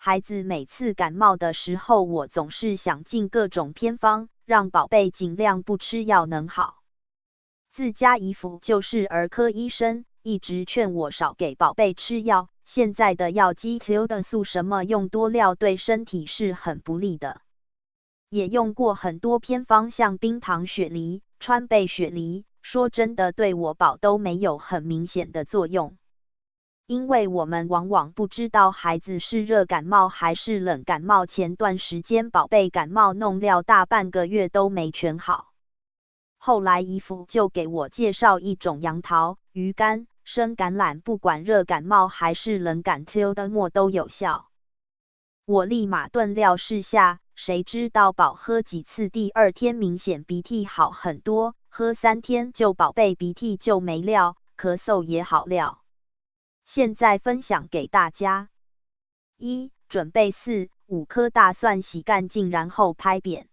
孩子每次感冒的时候，我总是想尽各种偏方，让宝贝尽量不吃药能好。自家姨父就是儿科医生，一直劝我少给宝贝吃药。现在的药剂的素什么用多料，对身体是很不利的。也用过很多偏方，像冰糖雪梨、川贝雪梨，说真的，对我宝都没有很明显的作用。因为我们往往不知道孩子是热感冒还是冷感冒，前段时间宝贝感冒弄料大半个月都没全好。后来姨父就给我介绍一种杨桃、鱼干、生橄榄，不管热感冒还是冷感冒都有效。我立马炖料试下，谁知道宝喝几次，第二天明显鼻涕好很多，喝3天就宝贝鼻涕就没料，咳嗽也好料。现在分享给大家。1. 准备4、5颗大蒜，洗干净然后拍扁。